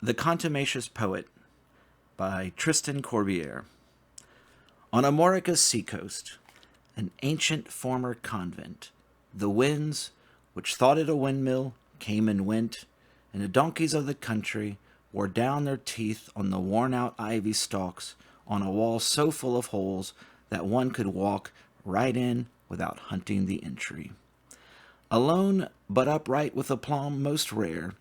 The Contumacious Poet by Tristan Corbiere. On Amorica's seacoast, an ancient former convent, the winds, which thought it a windmill, came and went, and the donkeys of the country wore down their teeth on the worn-out ivy stalks on a wall so full of holes that one could walk right in without hunting the entry. Alone, but upright with aplomb most rare,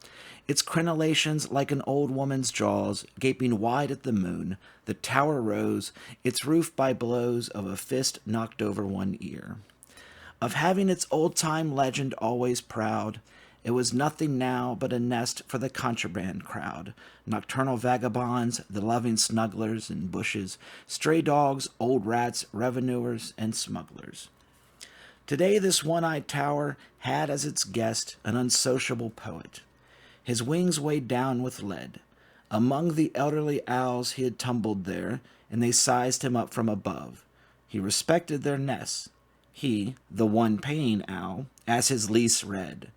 its crenellations like an old woman's jaws, gaping wide at the moon, the tower rose, its roof by blows of a fist knocked over one ear. Of having its old-time legend always proud, it was nothing now but a nest for the contraband crowd, nocturnal vagabonds, the loving snugglers in bushes, stray dogs, old rats, revenuers, and smugglers. Today this one-eyed tower had as its guest an unsociable poet. His wings weighed down with lead. Among the elderly owls he had tumbled there, and they sized him up from above. He respected their nests. He, the one paying owl, as his lease read,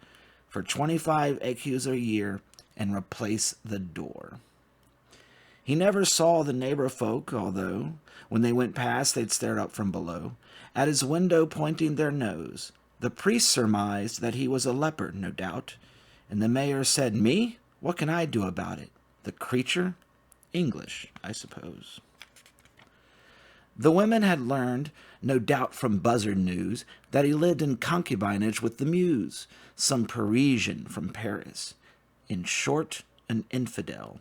for 25 écus a year, and replace the door. He never saw the neighbor folk, although, when they went past, they'd stare up from below, at his window pointing their nose. The priest surmised that he was a leper, no doubt, and the mayor said, "Me? What can I do about it?" The creature? English, I suppose. The women had learned, no doubt from buzzard news, that he lived in concubinage with the muse, some Parisian from Paris. In short, an infidel.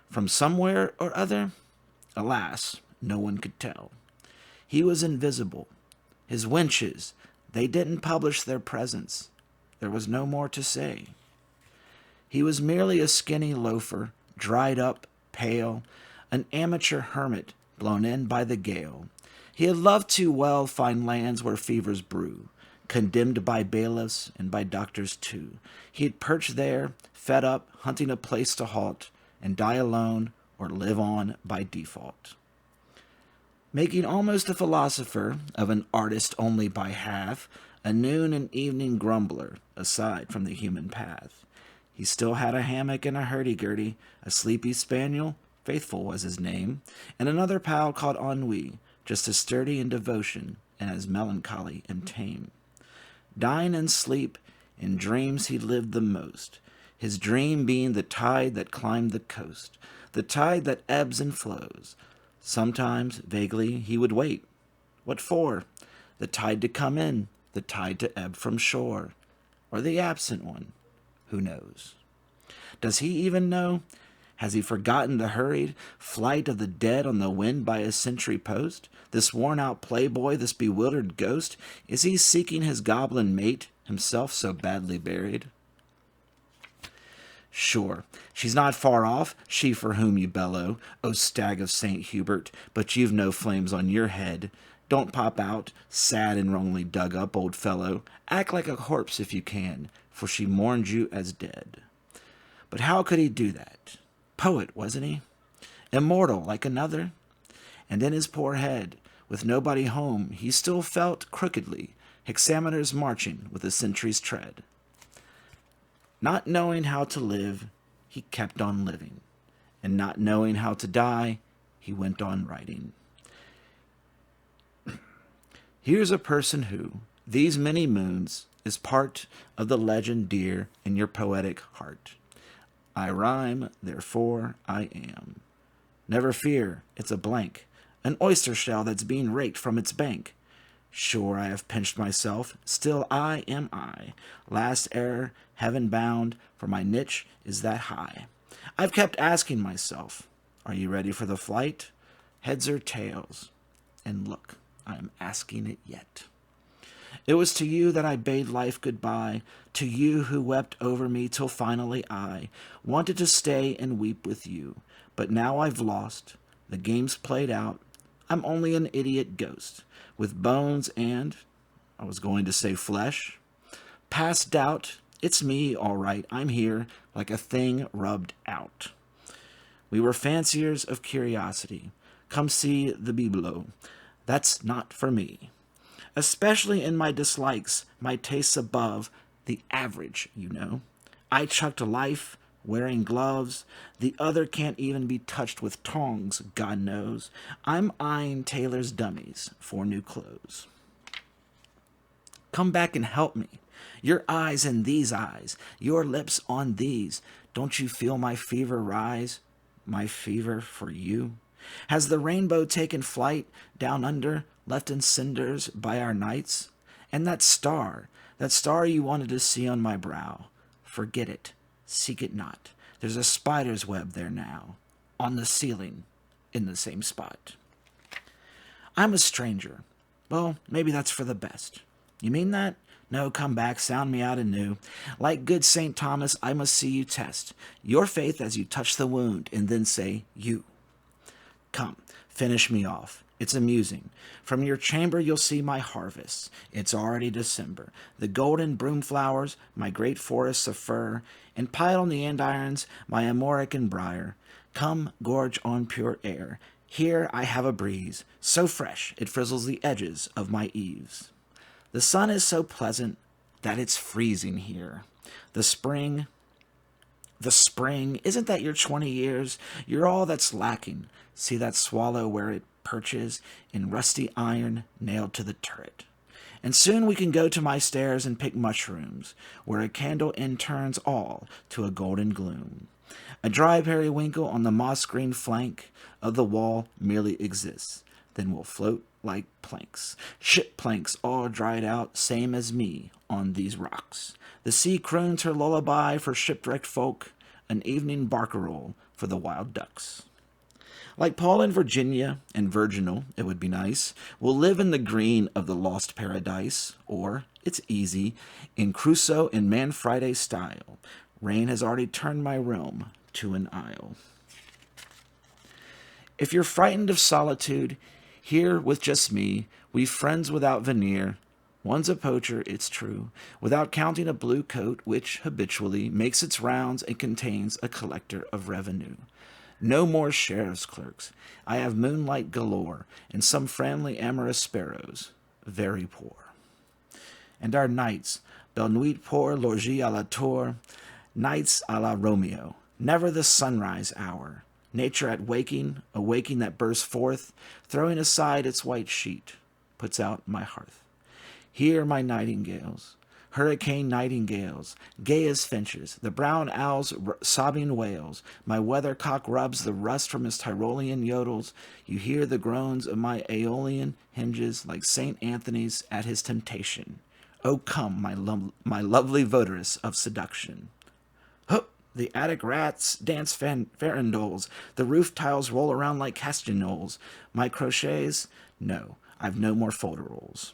From somewhere or other? Alas, no one could tell. He was invisible. His wenches, they didn't publish their presence. There was no more to say. He was merely a skinny loafer, dried up, pale, an amateur hermit blown in by the gale. He had loved too well fine lands where fevers brew, condemned by bailiffs and by doctors too. He had perched there, fed up, hunting a place to halt, and die alone or live on by default. Making almost a philosopher of an artist only by half, a noon and evening grumbler, aside from the human path. He still had a hammock and a hurdy-gurdy, a sleepy spaniel, Faithful was his name, and another pal called Ennui, just as sturdy in devotion and as melancholy and tame. Dying in sleep, in dreams he lived the most, his dream being the tide that climbed the coast, the tide that ebbs and flows. Sometimes, vaguely, he would wait. What for? The tide to come in, the tide to ebb from shore, or the absent one. Who knows? Does he even know? Has he forgotten the hurried flight of the dead on the wind by a sentry post? This worn-out playboy, this bewildered ghost, is he seeking his goblin mate, himself so badly buried? Sure, she's not far off, she for whom you bellow, O stag of St. Hubert, but you've no flames on your head. Don't pop out, sad and wrongly dug up, old fellow. Act like a corpse if you can, for she mourned you as dead. But how could he do that? Poet, wasn't he? Immortal, like another? And in his poor head, with nobody home, he still felt crookedly, hexameters marching with a century's tread. Not knowing how to live, he kept on living, and not knowing how to die, he went on writing. Here's a person who, these many moons, is part of the legend dear in your poetic heart. I rhyme, therefore I am. Never fear, it's a blank, an oyster shell that's being raked from its bank. Sure, I have pinched myself, still I am I. Last error, heaven bound, for my niche is that high. I've kept asking myself, are you ready for the flight? Heads or tails? And look, I am asking it yet. It was to you that I bade life goodbye, to you who wept over me till finally I wanted to stay and weep with you. But now I've lost, the game's played out, I'm only an idiot ghost, with bones and, I was going to say flesh. Past doubt, it's me, all right, I'm here, like a thing rubbed out. We were fanciers of curiosity. Come see the bibelot. That's not for me. Especially in my dislikes, my tastes above the average, you know. I chucked life, wearing gloves. The other can't even be touched with tongs, God knows. I'm eyeing tailor's dummies for new clothes. Come back and help me. Your eyes in these eyes, your lips on these. Don't you feel my fever rise? My fever for you? Has the rainbow taken flight down under, left in cinders by our nights? And that star you wanted to see on my brow, forget it, seek it not. There's a spider's web there now, on the ceiling, in the same spot. I'm a stranger. Well, maybe that's for the best. You mean that? No, come back, sound me out anew. Like good St. Thomas, I must see you test your faith as you touch the wound, and then say, you. Come, finish me off. It's amusing. From your chamber you'll see my harvest. It's already December. The golden broom flowers, my great forests of fir, and piled on the andirons, my Amorican briar. Come, gorge on pure air. Here I have a breeze, so fresh it frizzles the edges of my eaves. The sun is so pleasant that it's freezing here. The spring, isn't that your 20 years? You're all that's lacking. See that swallow where it perches in rusty iron nailed to the turret. And soon we can go to my stairs and pick mushrooms, where a candle end turns all to a golden gloom. A dry periwinkle on the moss-green flank of the wall merely exists, then will float like planks, ship planks all dried out, same as me on these rocks. The sea croons her lullaby for shipwrecked folk, an evening barcarolle for the wild ducks. Like Paul and Virginia and Virginal, it would be nice, we'll live in the green of the lost paradise, or, it's easy, in Crusoe and Man Friday style. Rain has already turned my realm to an isle. If you're frightened of solitude, here with just me, we've friends without veneer. One's a poacher, it's true, without counting a blue coat which habitually makes its rounds and contains a collector of revenue. No more sheriff's clerks. I have moonlight galore, and some friendly amorous sparrows, very poor. And our nights, belle nuit pour logis à la tour, nights à la Romeo, never the sunrise hour. Nature at waking, a waking that bursts forth, throwing aside its white sheet, puts out my hearth. Here my nightingales, hurricane nightingales, gay as finches, the brown owl's sobbing wails, my weathercock rubs the rust from his Tyrolean yodels, you hear the groans of my Aeolian hinges like St. Anthony's at his temptation. Oh come, my lovely votaress of seduction. Hup! The attic rats dance farandoles. The roof tiles roll around like castanioles. My crochets? No, I've no more folderols.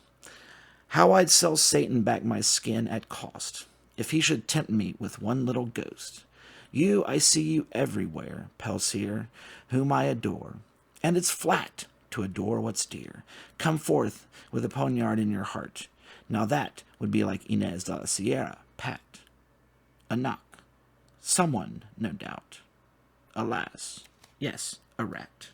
How I'd sell Satan back my skin at cost, if he should tempt me with one little ghost. You, I see you everywhere, Pelsier, whom I adore. And it's flat to adore what's dear. Come forth with a poniard in your heart. Now that would be like Inez de la Sierra, pat. A knock. Someone, no doubt. Alas, yes, a rat.